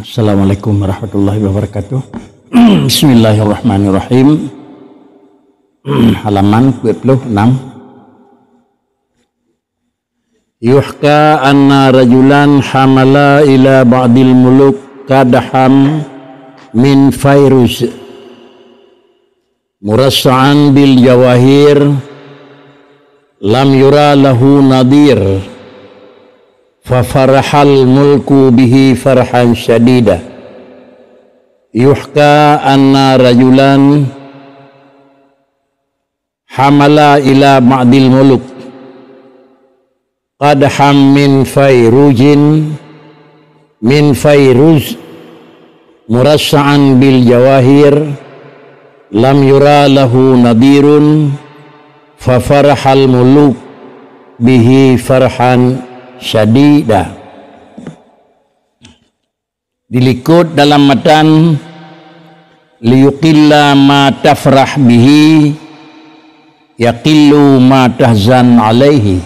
Assalamualaikum warahmatullahi wabarakatuh. Bismillahirrahmanirrahim. Halaman 26. Yuhka anna rajulan hamala ila ba'dil muluk kadham min fairuz murassa'an bil jawahir lam yura lahu nadir fa farahal mulku bihi farhan syadida. Yuhka anna rajulan hamala ila ba'dil muluk qadham min fairuz murassa'an bil jawahir lam yura lahu nadirun fa farahal muluk bihi farhan syadida. Dilikut dalam matan liyuqilla ma tafrah bihi yaqillu ma tahzan alaihi.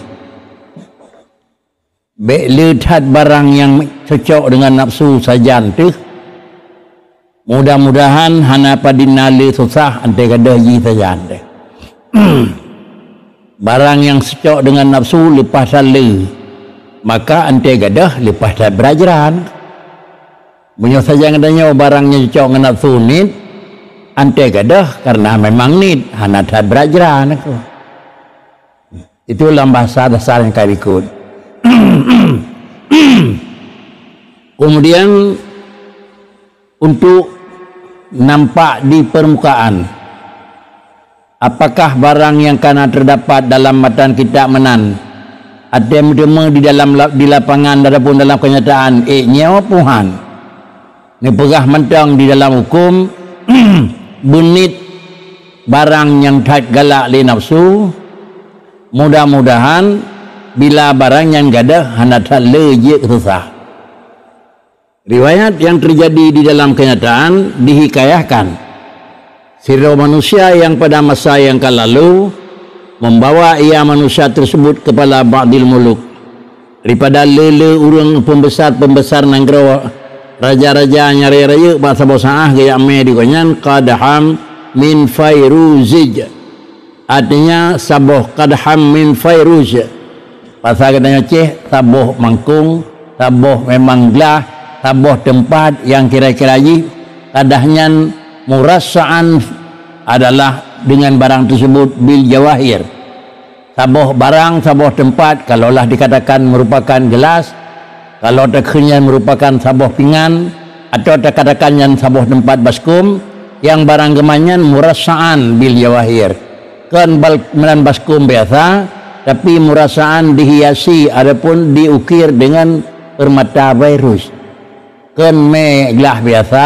Lihat barang yang cocok dengan nafsu sajan tu, mudah-mudahan hana padina le susah ante kada ji sajan tu. Barang yang cocok dengan nafsu lepas le, maka ante gadah lepas dah berajaran. Bunyo saja ngadanya barangnya cocok dengan nafsu ni, ante gadah karena memang ni hana dah berajaran aku. Itulah bahasa dasar yang kami ikut. Kemudian untuk nampak di permukaan, apakah barang yang kana terdapat dalam matan kitab menan ada demo di lapangan ataupun dalam kenyataan nyawa Tuhan ni pegah mentang di dalam hukum bunit barang yang tak galak li nafsu. Mudah-mudahan bila barang yang gada hana tak lejek susah. Riwayat yang terjadi di dalam kenyataan dihikayahkan sirah manusia yang pada masa yang lalu membawa ia manusia tersebut kepala ba'dil muluk daripada lele urang pembesar nanggro raja-raja nyari raya bahasa bosaah gaya me di konyan qadham min fairuzij, artinya saboh qadham min fairuz. Pasal katanya saboh mangkung, saboh memang gelah, saboh tempat yang kira-kira kadahnya murassa'an adalah dengan barang tersebut bil jawahir. Saboh barang, saboh tempat, kalaulah dikatakan merupakan gelas, kalau taknya merupakan saboh pinggan, atau dikatakan yang saboh tempat baskum, yang barang gemanyan murassa'an bil jawahir. Kan menan baskum biasa, tapi murassa'an dihiasi adapun diukir dengan permata virus. Kan me gelas biasa,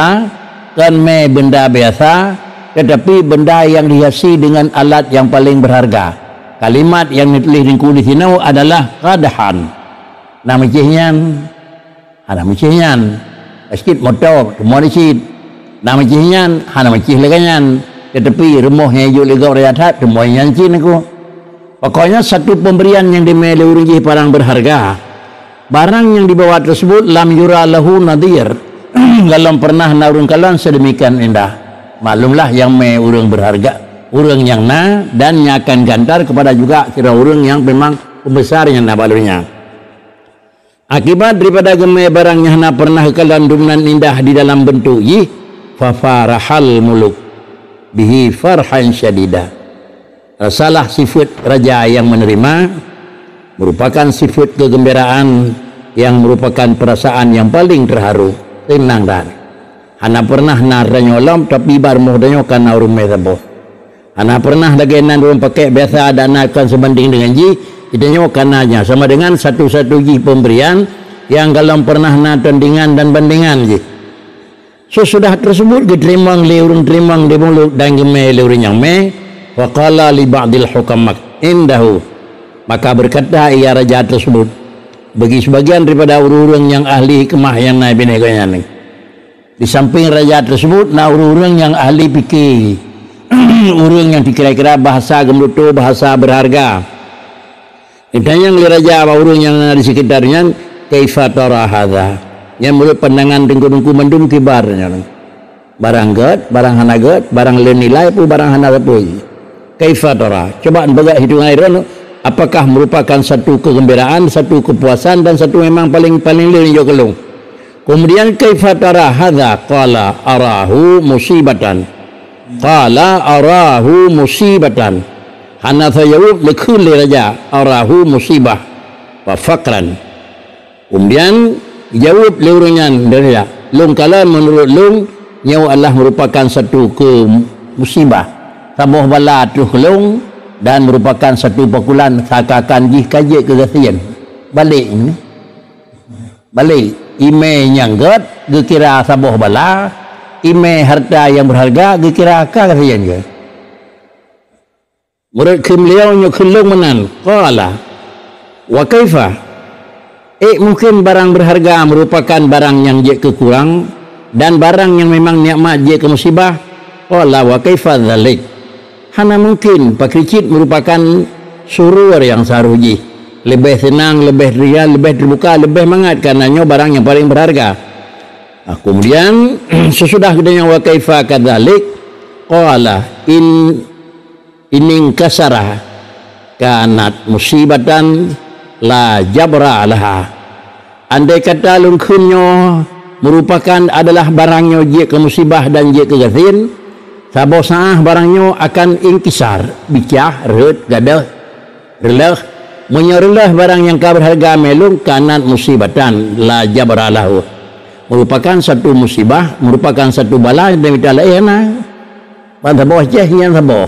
kan me benda biasa, tetapi benda yang dihiasi dengan alat yang paling berharga. Kalimat yang ditulis di sini adalah qadhan. Nama cihnya, ada cihnya. Sikit motor, semua disit. Nama cihnya, ada cih leganyan. Tetapi remohnya juga lega rakyat, semua yang cih aku. Pokoknya satu pemberian yang dimiliki urang barang berharga. Barang yang dibawa tersebut lam yura lahu nadir. Kalau pernah naurung kalan sedemikian indah. Maklumlah yang urang berharga, urang yang dan yang akan gantar kepada juga kira urang yang memang pembesar yang balurnya. Akibat daripada gemai barang yang pernah kalan dumnan indah di dalam bentuk fa farahal muluk bihi farhan syadida. Salah sifat raja yang menerima merupakan sifat kegembiraan yang merupakan perasaan yang paling terharu, tenang dan hana pernah naranyolam tapi bar muhdanya kana rumah saboh. Hana pernah lagi nan rumah pakai biasa dana akan sebanding dengan idanya kananya sama dengan satu-satu pemberian yang kalau pernah tandingan dan bandingan sudah tersebut diterima oleh urang terima di mulut dan gemai oleh urang yang waqala li ba'dil hukamak indahu, maka berkata ia raja tersebut bagi sebagian daripada urang yang ahli hikmah yang naik binekanya ni, di samping raja tersebut urang yang ahli fikih, urang yang dikira-kira bahasa gemutu, bahasa berharga. Ditanya oleh raja urang yang di sekitarnya, kaifa tara hadza, yang menurut pandangan dengku-dengku mendum kibarnya barang gad, barang hana gad, barang lenilai pun barang hana pun kaifa tara, coba baga hitung air apakah merupakan satu kegembiraan, satu kepuasan dan satu memang paling lin jo kelung. Kemudian kaifa tara hadza qala arahu musibatan, qala arahu musibatan, hana sayawub lekul raja arahu musibah wa faqran. Kemudian jawab lurungan dari lung kala menurut lung nyawa Allah merupakan satu ke musibah sabuh bala tu lung dan merupakan satu pukulan sakakan jih kaje kegasian balik ni balik ime nyanggat gekira sabuh bala ime harta yang berharga gekira kagasian ke murid beliau nyo kelung menan qala wa kaifa mungkin barang berharga merupakan barang yang je kekurang dan barang yang memang nikmat je ke musibah. Qala wa kaifa dzalik. Hana mungkin pakricit merupakan surur yang saruji. Lebih senang, lebih ria, lebih terbuka, lebih mangat karenanya barang yang paling berharga. Kemudian sesudah kedanya wa kaifa kadzalik qala in kasara kanat musibatan la jabra alaha. Andai kata lungkunnya merupakan adalah barangnya je ke musibah dan je ke gazin, saboh saah barangnya akan inkisar, bicah, rut, gadah, relah, menyerelah barang yang berharga melung kanat musibatan la jabra lahu. Merupakan satu musibah, merupakan satu bala yang minta lain pada bawah je yang saboh.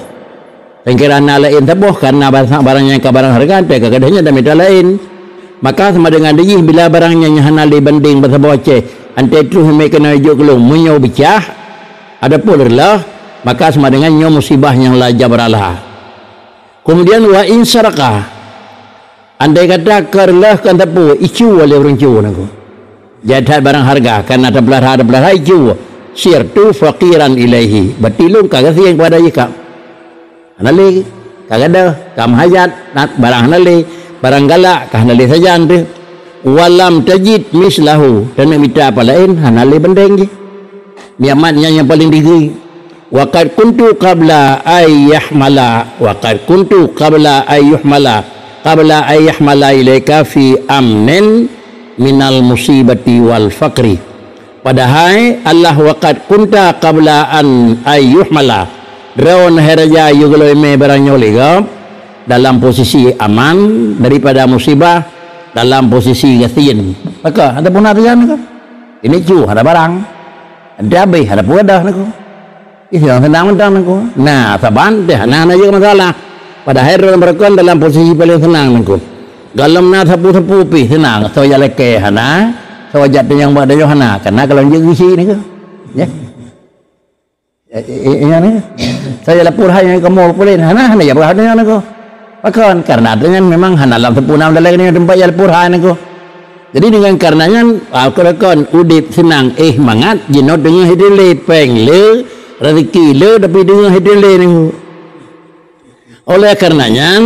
Tengkirana lain saboh karena barang yang barang harga tak kadahnya dan minta lain. Maka sama dengan dia bila barangnya hana le banding bahasa bawah ceh ante terus mai kena juk kelung munyo bicah ada pun relah maka sama dengan nyo musibah yang la jabralah. Kemudian wa in saraka andai kata kerlah kan tapu icu oleh orang cu naku jadat barang harga karena ada belah icu sirtu faqiran ilaihi batilung kagak siang pada jika anale kagak ada kam hajat nak barang anale barang galak kahanali saja ante walam tajid mislahu dan minta apa lain hanali bendeng je niamatnya yang paling tinggi waqad kuntu qabla ayyahmala waqad kuntu qabla ayyahmala ilaika fi amnin minal musibati wal faqri padahal Allah waqad kunta qabla an ayyuhmala rawan heraja yuglo me barangnya legap dalam posisi aman daripada musibah dalam posisi gasin maka ada pun artian kan ini cu ada barang ada habis ada puadah nak yang senang mentang nak nah saban deh nah aja masalah pada akhir mereka dalam posisi paling senang nak galam na sapu pi senang so ya leke hana so jat yang buat dia hana karena kalau dia isi ni ke ya ini saya lapor hanya kamu boleh hana ya berhadanya nak Bahkan karena dengan memang hanalam sepunam dalam ini tempat yang purhan aku. Jadi dengan karenanya alkoholkan udip senang mangat jenot dengan hidile peng le rezeki le tapi dengan hidile ni. Oleh karenanya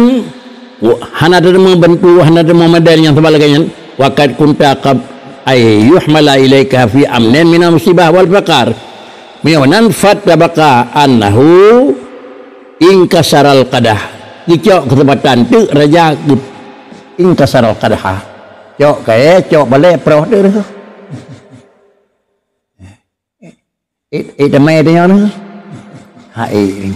hana ada membantu hana ada memadai yang sebagainya waqad kunta qab ayyuhmala ilaika fi amnin min musibah wal faqar. Miyanan fatabaka annahu inkasaral qadah. Dicok kesempatan tu raja ingkasar qadha cok kaya cok balik proh tu damai dia ni hai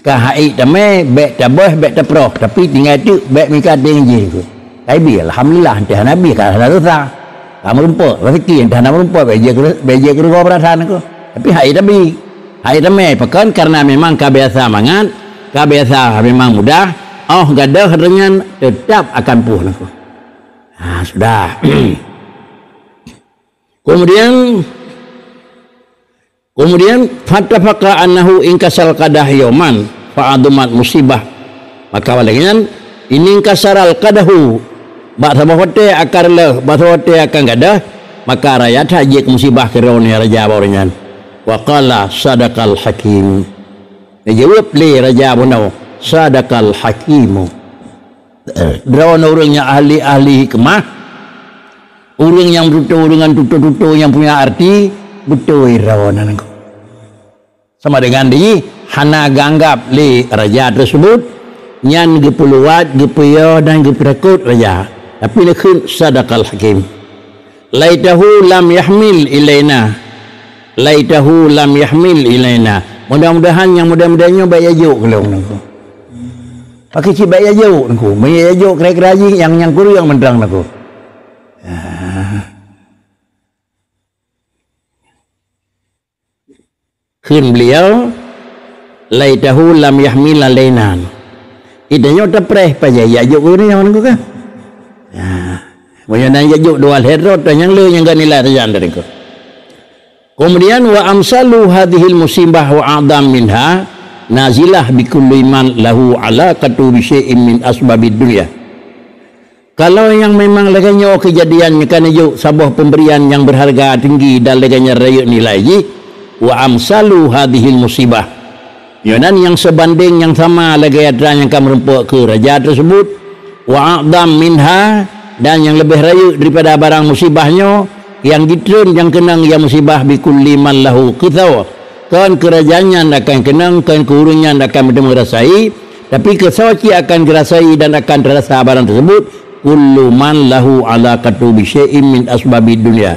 ka hai damai bek tabah bek taproh tapi tinggal tu bek mika ding je tu kai bi alhamdulillah dah nabi ka dah susah kamu rumput rezeki dah nak rumput beje ke perasaan aku tapi hai damai pekan karena memang kebiasa mangat kebiasa memang mudah gadah dengan tetap akan puh aku. Sudah. kemudian fatafaqa annahu inkasal qadah yauman fa'adumat musibah maka walangan ini kasaral qadahu bahasa bahwate akarlah bahasa bahwate akan gadah maka rakyat hajik musibah kerawan raja bawaringan wa qala sadaqal hakim. Jawab le raja bunau sadaqal hakimu. Drawan orangnya ahli-ahli hikmah Orang yang betul dengan tutur-tutur yang punya arti betul irawanan ko. Sama dengan di hana ganggap li raja tersebut nyan gepuluat gepeyo dan geprekut raja. Tapi lekun sadaqal hakim. Laitahu lam yahmil ilaina. Laitahu lam yahmil ilaina. Mudah-mudahan yang mudah-mudahnya baik ajuk kalau nangko. Pakai ci baik ajuk nangko. Baik ajuk kira-kira yang kurang menderang nangko. Khun beliau laitahu lam yahmil alaina. Idanya terpreh paja yajuk ni yang nangko kan. Banyak nang yajuk dua herot yang le yang ganila rajan dari ko. Kemudian wa amsalu hadhil musibah wa a'dam minha nazilah bi kulli man lahu alaqatu bi syai'in min asbabid dunya. Kalau yang memang leganya kejadian kan yuk sebuah pemberian yang berharga tinggi dan leganya raya nilai wa amsalu hadhil musibah. Yonan yang sebanding yang sama legaya yang kamu rempuk ke raja tersebut wa a'dam minha dan yang lebih raya daripada barang musibahnya yang ditren yang kenang yang musibah bi kulli man lahu qithaw. Kan kerajaannya akan kenang, kan keurunnya akan merasai, tapi kesawaci akan dirasai dan akan terasa barang tersebut. Kullu man lahu alaqatu bi syai'in min asbabid dunya.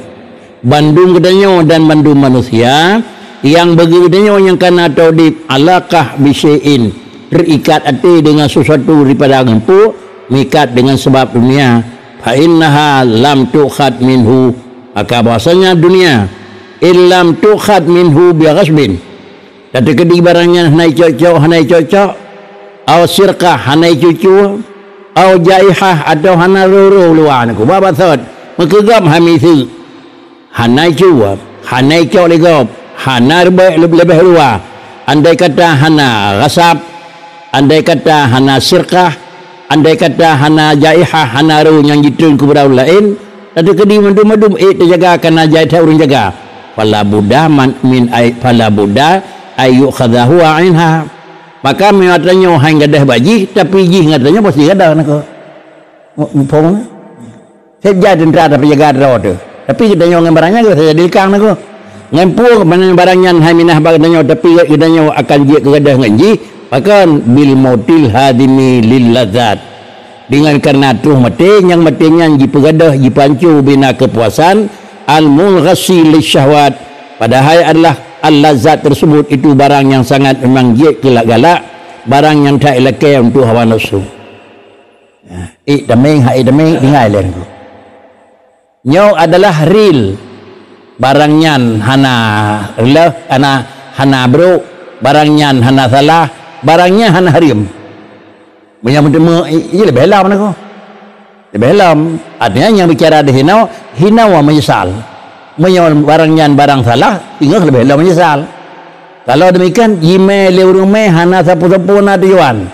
Bandung kedanyo dan bandung manusia yang bagi kedanyo yang kana taudib alaqah bi syai'in terikat hati dengan sesuatu daripada gempu mikat dengan sebab dunia. Fa innaha lam tukhad minhu, maka bahasanya dunia illam tukhad minhu bi ghasbin. Tadi kedi barangnya hanai cocok au sirqah hanai cucu au jaihah atau hana roro luar aku baba thot makegam hamisi hanai cuwa hanai cok legop hana lebih luar. Andai kata hana rasab, andai kata hana sirqah, andai kata hana jaihah hana ru yang jitun kepada orang lain, tadi kedi madum terjaga kana jaihah orang jaga. Fala buddha min ay fala buddha ayu khadahu ainha. Maka mengatanya hang gadah baji tapi ji ngatanya pasti gadah nako. Pong. Sejak dendra tapi jaga ro tu. Tapi kita nyong barangnya ke saya dilkang nako. Ngempu barangnya haminah baganya tapi kita akan ji ke gadah ngaji. Maka bil mautil hadimi lil ladzat. Dengan karena tuh mati yang matinya ji pegadah ji pancu bina kepuasan al-mulghasi lisyahwat. Padahal adalah al-lazat tersebut itu barang yang sangat memang galak-galak, barang yang tak elok untuk hawa nafsu. Daming dengai len. Nyo adalah real. Barangnya hana bro, barangnya hana salah, barangnya hana harim. Menyambut ini lebih lama nak ko. Lebih lama. Artinya yang bicara di hina wa menyesal. Barangnya barang salah, tinggal lebih lama menyesal. Kalau demikian, jime leurume hana sapu-sapu na tujuan.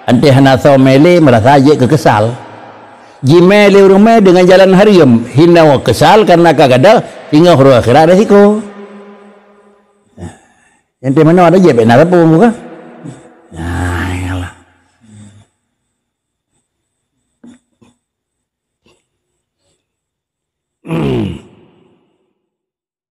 Ante hana so mele merasa je kekesal. Jime leurume dengan jalan harium, hina wa kesal karena kagada tinggal huru akhirat resiko. Yang mana ada je benar apa muka?